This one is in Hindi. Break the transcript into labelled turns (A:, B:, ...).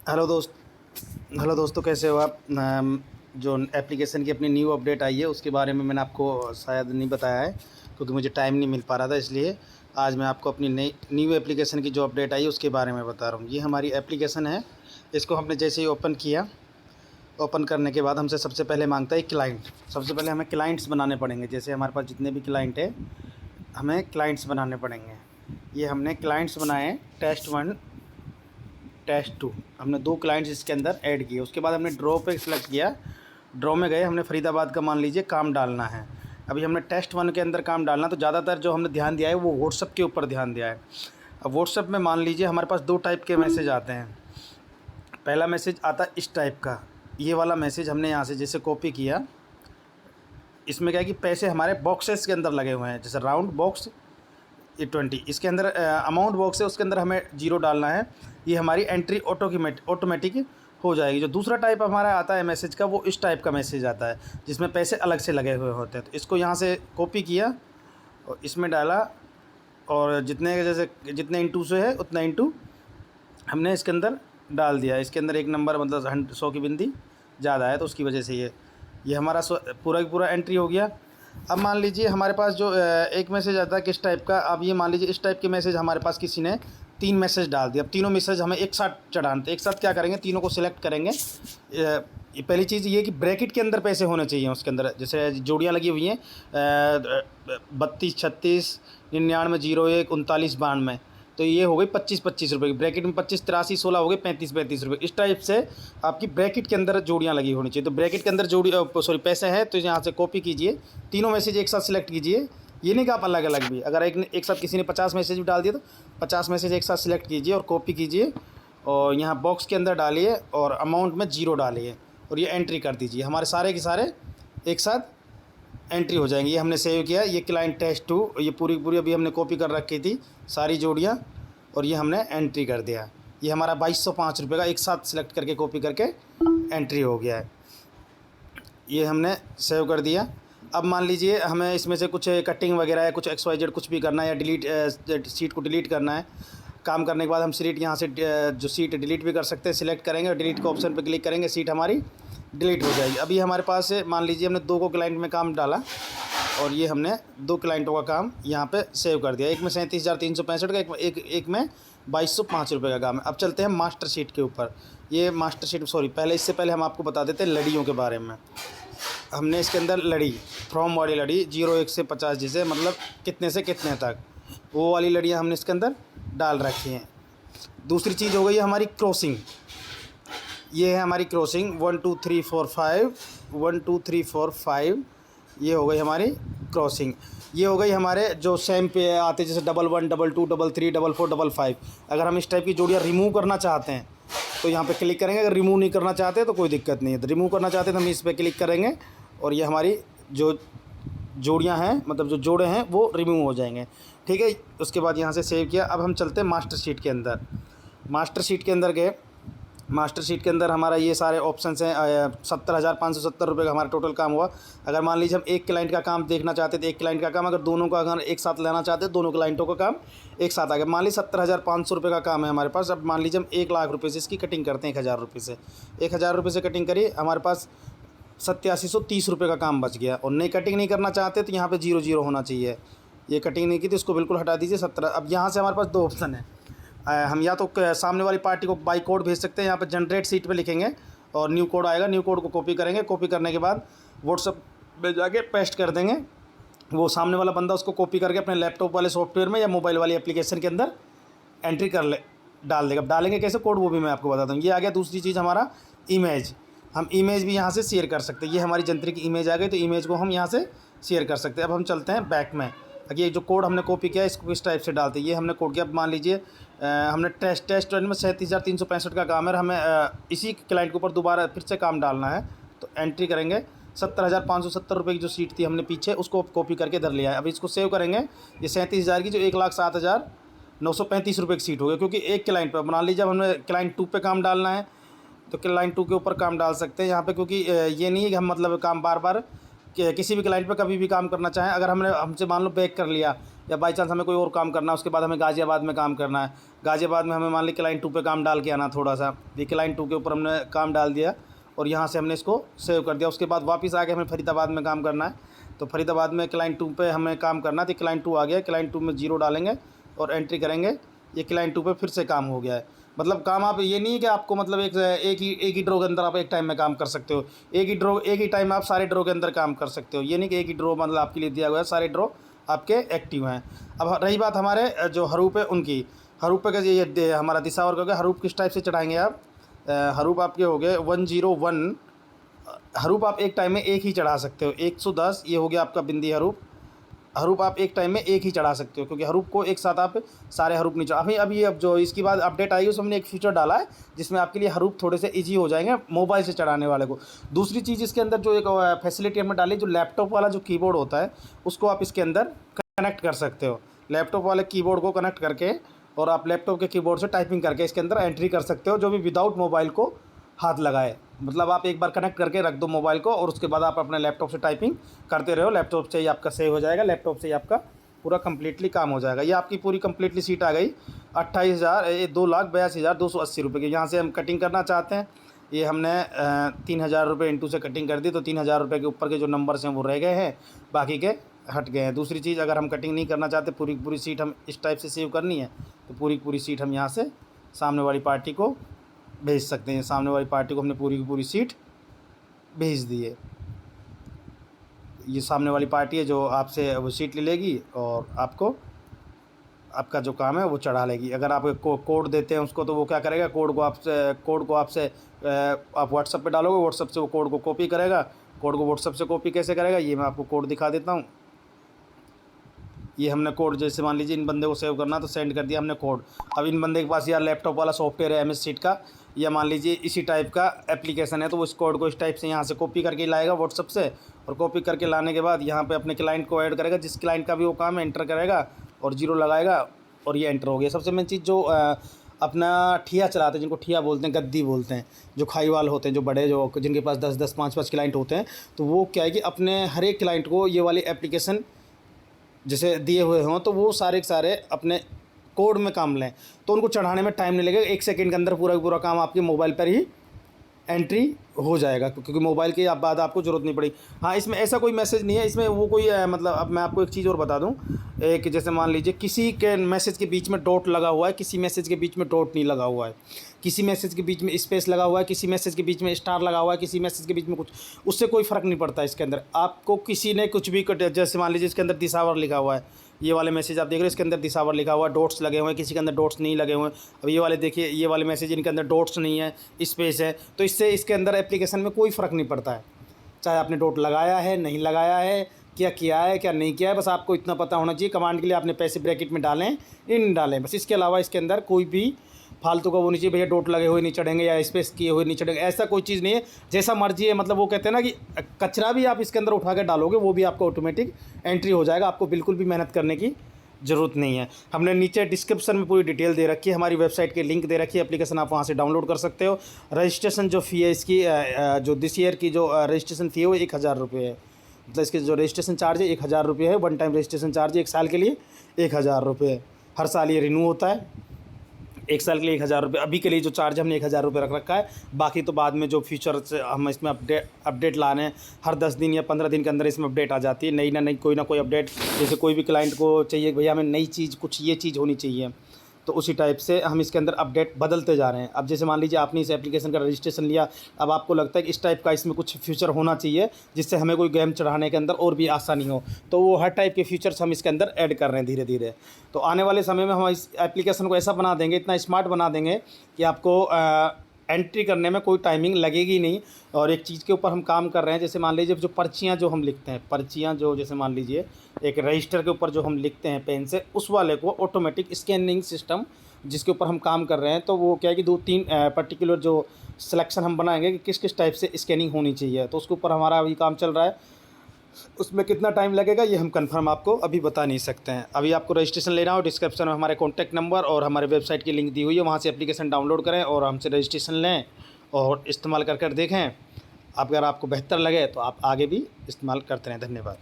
A: हेलो दोस्तों, कैसे हो आप? जो एप्लीकेशन की अपनी न्यू अपडेट आई है उसके बारे में मैंने आपको शायद नहीं बताया है, क्योंकि मुझे टाइम नहीं मिल पा रहा था। इसलिए आज मैं आपको अपनी नई न्यू एप्लीकेशन की जो अपडेट आई है उसके बारे में बता रहा हूँ। ये हमारी एप्लीकेशन है। इसको हमने जैसे ही ओपन किया, ओपन करने के बाद हमसे सबसे पहले मांगता है क्लाइंट। सबसे पहले हमें क्लाइंट्स बनाने पड़ेंगे। जैसे हमारे पास जितने भी क्लाइंट है, हमें क्लाइंट्स बनाने पड़ेंगे। ये हमने क्लाइंट्स बनाए, टेस्ट 1 टेस्ट 2। हमने 2 क्लाइंट्स इसके अंदर ऐड किए। उसके बाद हमने ड्रॉ पे सिलेक्ट किया। ड्रॉ में गए, हमने फरीदाबाद का मान लीजिए काम डालना है। अभी हमने टेस्ट 1 के अंदर काम डालना, तो ज़्यादातर जो हमने ध्यान दिया है वो व्हाट्सअप के ऊपर ध्यान दिया है। अब व्हाट्सअप में मान लीजिए हमारे पास 2 टाइप के मैसेज आते हैं। पहला मैसेज आता है इस टाइप का, ये वाला मैसेज हमने यहाँ से जैसे कॉपी किया। इसमें क्या है कि पैसे हमारे बॉक्सेस के अंदर लगे हुए हैं, जैसे राउंड बॉक्स ये 20, इसके अंदर अमाउंट बॉक्स है, उसके अंदर हमें 0 डालना है। ये हमारी एंट्री ऑटोमेटिक हो जाएगी। जो दूसरा टाइप हमारा आता है मैसेज का, वो इस टाइप का मैसेज आता है जिसमें पैसे अलग से लगे हुए होते हैं। तो इसको यहाँ से कॉपी किया और इसमें डाला, और जितने इंटू से है उतना इंटू हमने इसके अंदर डाल दिया। इसके अंदर एक नंबर मतलब 100 की बिंदी ज़्यादा है, तो उसकी वजह से ये हमारा पूरा की पूरा एंट्री हो गया। अब मान लीजिए हमारे पास जो एक मैसेज आता है किस टाइप का, अब ये मान लीजिए इस टाइप के मैसेज हमारे पास किसी ने 3 मैसेज डाल दिया। अब तीनों मैसेज हमें एक साथ चढ़ाना, तो एक साथ क्या करेंगे, तीनों को सिलेक्ट करेंगे। ये पहली चीज़ ये कि ब्रैकेट के अंदर पैसे होने चाहिए। उसके अंदर जैसे जोड़ियाँ लगी हुई हैं 32, 36, 99, 01, 39, 92, तो ये हो गई 25-25 रुपये की ब्रैकेट में। 25, 83, 16 हो गए 35-35 रुपये। इस टाइप से आपकी ब्रैकेट के अंदर जोड़ियाँ लगी होनी चाहिए। तो ब्रैकेट के अंदर पैसे हैं, तो यहाँ से कॉपी कीजिए, तीनों मैसेज एक साथ सिलेक्ट कीजिए। ये नहीं कि आप अलग अलग भी, अगर एक साथ किसी ने 50 मैसेज भी डाल दिया तो 50 मैसेज एक साथ सिलेक्ट कीजिए और कॉपी कीजिए, और यहाँ बॉक्स के अंदर डालिए और अमाउंट में 0 डालिए और ये एंट्री कर दीजिए। हमारे सारे के सारे एक साथ एंट्री हो जाएंगी। ये हमने सेव किया। ये क्लाइंट टेस्ट 2, ये पूरी अभी हमने कॉपी कर रखी थी सारी जोड़ियाँ, और ये हमने एंट्री कर दिया। ये हमारा 2205 रुपये का एक साथ सिलेक्ट करके कॉपी करके एंट्री हो गया है। ये हमने सेव कर दिया। अब मान लीजिए हमें इसमें से कुछ कटिंग वगैरह है, कुछ XYZ कुछ भी करना है, या डिलीट सीट को डिलीट करना है। काम करने के बाद हम सीट यहाँ से जो सीट डिलीट भी कर सकते हैं। सिलेक्ट करेंगे और डिलीट के ऑप्शन पर क्लिक करेंगे, सीट हमारी डिलीट हो जाएगी। अभी हमारे पास मान लीजिए हमने 2 को क्लाइंट में काम डाला, और ये हमने 2 क्लाइंटों का काम यहाँ पे सेव कर दिया। एक में 37,365 का, एक में 2205 रुपये का काम है। अब चलते हैं मास्टर शीट के ऊपर। ये मास्टर शीट इससे पहले हम आपको बता देते हैं लड़ियों के बारे में। हमने इसके अंदर लड़ी, फ्रॉम वाली लड़ी 01 से 50, जैसे मतलब कितने से कितने तक, वो वाली लड़ियाँ हमने इसके अंदर डाल रखी हैं। दूसरी चीज़ हो गई है हमारी क्रॉसिंग। ये है हमारी क्रॉसिंग 1 2 3 4 5, 1 2 3 4 5, ये हो गई हमारी क्रॉसिंग। ये हो गई हमारे जो सेम पे आते जैसे 11, 22, 33, 44, 55। अगर हम इस टाइप की जोड़ियाँ रिमूव करना चाहते हैं तो यहाँ पे क्लिक करेंगे। अगर रिमूव नहीं करना चाहते तो कोई दिक्कत नहीं है। तो रिमूव करना चाहते हैं तो हम इस पर क्लिक करेंगे, और ये हमारी जो जोड़ियाँ हैं, मतलब जो जोड़े हैं, वो रिमूव हो जाएंगे। ठीक है। उसके बाद यहाँ से सेव किया। अब हम चलते हैं मास्टर शीट के अंदर। मास्टर शीट के अंदर गए। मास्टर शीट के अंदर हमारा ये सारे ऑप्शंस हैं। 70,570 रुपये का हमारा टोटल काम हुआ। अगर मान लीजिए हम एक क्लाइंट का काम देखना चाहते तो एक क्लाइंट का काम, अगर दोनों का अगर एक साथ लेना चाहते हैं, दोनों क्लाइंटों का काम एक साथ आ गया। मान लीजिए 70,500 रुपये का काम है हमारे पास। अब मान लीजिए हम 1,00,000 रुपये से इसकी कटिंग करते हैं, 1,000 रुपये से। 1,000 रुपये से कटिंग करिए, हमारे पास 8730 रुपये का काम बच गया। और नई कटिंग नहीं करना चाहते तो यहाँ पर 0 होना चाहिए। ये कटिंग नहीं की तो इसको बिल्कुल हटा दीजिए 17। अब यहाँ से हमारे पास 2 ऑप्शन है। हम या तो सामने वाली पार्टी को बाई कोड भेज सकते हैं। यहाँ पर जनरेट सीट पे लिखेंगे और न्यू कोड आएगा। न्यू कोड को कॉपी करेंगे। कॉपी करने के बाद व्हाट्सअप पे जाके पेस्ट कर देंगे। वो सामने वाला बंदा उसको कॉपी करके अपने लैपटॉप वाले सॉफ्टवेयर में या मोबाइल वाली एप्लीकेशन के अंदर एंट्री डाल देगा। अब डालेंगे कैसे कोड, वो भी मैं आपको बताता हूँ। ये आ गया। दूसरी चीज़ हमारा इमेज, हम इमेज भी यहाँ से शेयर कर सकते हैं। ये हमारी जंत्री की इमेज आ गई, तो इमेज को हम यहाँ से शेयर कर सकते हैं। अब हम चलते हैं बैक में। ये जो कोड हमने कॉपी किया इसको इस टाइप से डालते हैं। ये हमने कोड किया। अब मान लीजिए हमने टेस्ट में 37,365 का काम है, हमें इसी क्लाइंट के ऊपर दोबारा फिर से काम डालना है। तो एंट्री करेंगे। 70,570 रुपये की जो सीट थी हमने पीछे, उसको कॉपी करके इधर लिया है। अब इसको सेव करेंगे। ये 37,000 की जो 1,07,935 रुपये की सीट हो गई, क्योंकि एक क्लाइंट पर। मान लीजिए अब हमें क्लाइंट 2 पे काम डालना है तो क्लाइंट 2 के ऊपर काम डाल सकते हैं यहाँ पे, क्योंकि ये नहीं है कि हम मतलब काम बार बार किसी भी क्लाइंट पे कभी भी काम करना चाहें, अगर हमसे मान लो बैक कर लिया या बाई चांस हमें कोई और काम करना है, उसके बाद हमें गाज़ियाबाद में काम करना है, गाज़ियाबाद में हमें मान ली क्लाइंट 2 पे काम डाल के आना थोड़ा सा, ये क्लाइंट 2 के ऊपर हमने काम डाल दिया और यहाँ से हमने इसको सेव कर दिया। उसके बाद वापस आके हमें फरीदाबाद में काम करना है, तो फरीदाबाद में क्लाइंट 2 पे हमें काम करना है, तो क्लाइंट 2 आ गया, क्लाइंट 2 में 0 डालेंगे और एंट्री करेंगे, ये क्लाइंट 2 पे फिर से काम हो गया है। मतलब काम आप ये नहीं है कि आपको मतलब एक ही ड्रॉ के अंदर आप एक टाइम में काम कर सकते हो, एक ही टाइम में आप सारे ड्रॉ के अंदर काम कर सकते हो, ये नहीं कि एक ही ड्रॉ मतलब आपके लिए दिया हुआ है, सारे ड्रॉ आपके एक्टिव हैं। अब रही बात हमारे जो हरूप है उनकी, हरूप पे कैसे ये हमारा दिसावर का हो गया, हरूप किस टाइप से चढ़ाएंगे आप, हरूप आपके हो गए 101 हरूप आप एक टाइम में एक ही चढ़ा सकते हो, 110 ये हो गया आपका बिंदी हरूप, हरूप आप एक टाइम में एक ही चढ़ा सकते हो, क्योंकि हरूप को एक साथ आप सारे हरूप नहीं चढ़ा। अभी अब जो इसकी बाद अपडेट आई उसमें हमने एक फीचर डाला है जिसमें आपके लिए हरूप थोड़े से इजी हो जाएंगे मोबाइल से चढ़ाने वाले को। दूसरी चीज़ इसके अंदर जो एक फैसिलिटी हमने डाली, जो लैपटॉप वाला जो कीबोर्ड होता है उसको आप इसके अंदर कनेक्ट कर सकते हो, लैपटॉप वाले कीबोर्ड को कनेक्ट करके और आप लैपटॉप के कीबोर्ड से टाइपिंग करके इसके अंदर एंट्री कर सकते हो, जो भी विदाउट मोबाइल को हाथ लगाए। मतलब आप एक बार कनेक्ट करके रख दो मोबाइल को और उसके बाद आप अपने लैपटॉप से टाइपिंग करते रहो, लैपटॉप से ही आपका सेव हो जाएगा, लैपटॉप से ही आपका पूरा कंप्लीटली काम हो जाएगा। ये आपकी पूरी कंप्लीटली सीट आ गई 2,82,280 रुपये की। यहाँ से हम कटिंग करना चाहते हैं, ये हमने 3,000 रुपये इंटू से कटिंग कर दी, तो 3,000 रुपये के ऊपर के जो नंबर्स हैं वो रह गए हैं, बाकी के हट गए हैं। दूसरी चीज़, अगर हम कटिंग नहीं करना चाहते, पूरी सीट हम इस टाइप से सेव करनी है, तो पूरी सीट हम यहाँ से सामने वाली पार्टी को भेज सकते हैं। सामने वाली पार्टी को हमने पूरी की पूरी सीट भेज दी है, ये सामने वाली पार्टी है जो आपसे वो सीट ले लेगी और आपको आपका जो काम है वो चढ़ा लेगी। अगर आप कोड देते हैं उसको, तो वो क्या करेगा, कोड को आपसे आप व्हाट्सएप पे डालोगे, व्हाट्सएप से वो कोड को कॉपी करेगा। कोड को व्हाट्सएप से कॉपी कैसे करेगा, ये मैं आपको कोड दिखा देता हूँ। ये हमने कोड, जैसे मान लीजिए इन बंदे को सेव करना तो सेंड कर दिया हमने कोड। अब इन बंदे के पास यार लैपटॉप वाला सॉफ्टवेयर है MS सीट का, या मान लीजिए इसी टाइप का एप्लीकेशन है, तो वो इस कोड को इस टाइप से यहाँ से कॉपी करके लाएगा व्हाट्सएप से, और कॉपी करके लाने के बाद यहाँ पे अपने क्लाइंट को ऐड करेगा, जिस क्लाइंट का भी वो काम है एंटर करेगा और 0 लगाएगा और ये एंटर हो गया। सबसे मेन चीज़, जो अपना ठिया चलाते हैं, जिनको ठिया बोलते हैं, गद्दी बोलते हैं, जो खाईवाल होते हैं, जो बड़े, जो जिनके पास 10-10 5-5 क्लाइंट होते हैं, तो वो क्या है कि अपने हर एक क्लाइंट को ये वाली एप्लीकेशन जैसे दिए हुए हों, तो वो सारे के सारे अपने कोड में काम लें, तो उनको चढ़ाने में टाइम नहीं लगेगा, 1 सेकंड के अंदर पूरा काम आपके मोबाइल पर ही एंट्री हो जाएगा, क्योंकि मोबाइल की बाद आपको ज़रूरत नहीं पड़ी। हाँ, इसमें ऐसा कोई मैसेज नहीं है, इसमें वो कोई मतलब, अब मैं आपको एक चीज़ और बता दूं, एक जैसे मान लीजिए किसी के मैसेज के बीच में डॉट लगा हुआ है, किसी मैसेज के बीच में डॉट नहीं लगा हुआ है, किसी मैसेज के बीच में स्पेस लगा हुआ है, किसी मैसेज के बीच में स्टार लगा हुआ है, किसी मैसेज के बीच में कुछ, उससे कोई फ़र्क नहीं पड़ता इसके अंदर। आपको किसी ने कुछ भी, जैसे मान लीजिए इसके अंदर दिसावर लिखा हुआ है, ये वाले मैसेज आप देख रहे हो, इसके अंदर दिसावर लिखा हुआ है, डॉट्स लगे हुए हैं, किसी के अंदर डॉट्स नहीं लगे हुए हैं। अब ये वाले देखिए, ये वाले मैसेज इनके अंदर डॉट्स नहीं है, स्पेस है, तो इससे इसके अंदर एप्लीकेशन में कोई फ़र्क नहीं पड़ता है, चाहे आपने डॉट लगाया है, नहीं लगाया है, क्या किया है, क्या नहीं किया है, बस आपको इतना पता होना चाहिए। कमांड के लिए आपने पैसे ब्रैकेट में डालें, इन डालें बस, इसके अलावा इसके अंदर कोई भी फालतू का वो नहीं चाहिए, भैया डॉट लगे हुए नहीं चढ़ेंगे या स्पेस किए हुए नहीं चढ़ेंगे, ऐसा कोई चीज़ नहीं है। जैसा मर्जी है, मतलब वो कहते हैं ना कि कचरा भी आप इसके अंदर उठा कर डालोगे, वो भी आपको ऑटोमेटिक एंट्री हो जाएगा, आपको बिल्कुल भी मेहनत करने की ज़रूरत नहीं है। हमने नीचे डिस्क्रिप्शन में पूरी डिटेल दे रखी है, हमारी वेबसाइट की लिंक दे रखी है, एप्लीकेशन आप वहाँ से डाउनलोड कर सकते हो। रजिस्ट्रेशन जो फ़ी है इसकी, जो दिस ईयर की जो रजिस्ट्रेशन फ़ी है वो 1,000 रुपये है, मतलब इसके जो रजिस्ट्रेशन चार्ज है 1,000 रुपये है, 1 टाइम रजिस्ट्रेशन चार्ज है, 1 साल के लिए 1,000 रुपये। हर साल ये रिन्यू होता है, 1 साल के लिए 1,000 रुपये। अभी के लिए जो चार्ज हमने 1,000 रुपये रख रखा है, बाकी तो बाद में जो फीचर्स हम इसमें अपडेट लाने हैं, हर 10 दिन या 15 दिन के अंदर इसमें अपडेट आ जाती है, नई कोई ना कोई अपडेट। जैसे कोई भी क्लाइंट को चाहिए भैया हमें नई चीज़, कुछ ये चीज़ होनी चाहिए, तो उसी टाइप से हम इसके अंदर अपडेट बदलते जा रहे हैं। अब जैसे मान लीजिए आपने इस एप्लीकेशन का रजिस्ट्रेशन लिया, अब आपको लगता है कि इस टाइप का इसमें कुछ फीचर होना चाहिए जिससे हमें कोई गेम चढ़ाने के अंदर और भी आसानी हो, तो वो हर टाइप के फीचर्स हम इसके अंदर ऐड कर रहे हैं धीरे धीरे। तो आने वाले समय में हम इस एप्लीकेशन को ऐसा बना देंगे, इतना स्मार्ट बना देंगे कि आपको एंट्री करने में कोई टाइमिंग लगेगी नहीं। और एक चीज़ के ऊपर हम काम कर रहे हैं, जैसे मान लीजिए जो पर्चियाँ जो हम लिखते हैं, पर्चियाँ जो जैसे मान लीजिए एक रजिस्टर के ऊपर जो हम लिखते हैं पेन से, उस वाले को ऑटोमेटिक स्कैनिंग सिस्टम जिसके ऊपर हम काम कर रहे हैं, तो वो क्या है कि 2-3 पर्टिकुलर जो सिलेक्शन हम बनाएंगे कि किस किस टाइप से स्कैनिंग होनी चाहिए, तो उसके ऊपर हमारा अभी काम चल रहा है। उसमें कितना टाइम लगेगा ये हम कंफर्म आपको अभी बता नहीं सकते हैं। अभी आपको रजिस्ट्रेशन लेना हो, डिस्क्रिप्शन में हमारे कॉन्टैक्ट नंबर और हमारे वेबसाइट की लिंक दी हुई है, वहाँ से एप्लीकेशन डाउनलोड करें और हमसे रजिस्ट्रेशन लें और इस्तेमाल कर देखें। अगर आपको बेहतर लगे तो आप आगे भी इस्तेमाल करते रहें। धन्यवाद।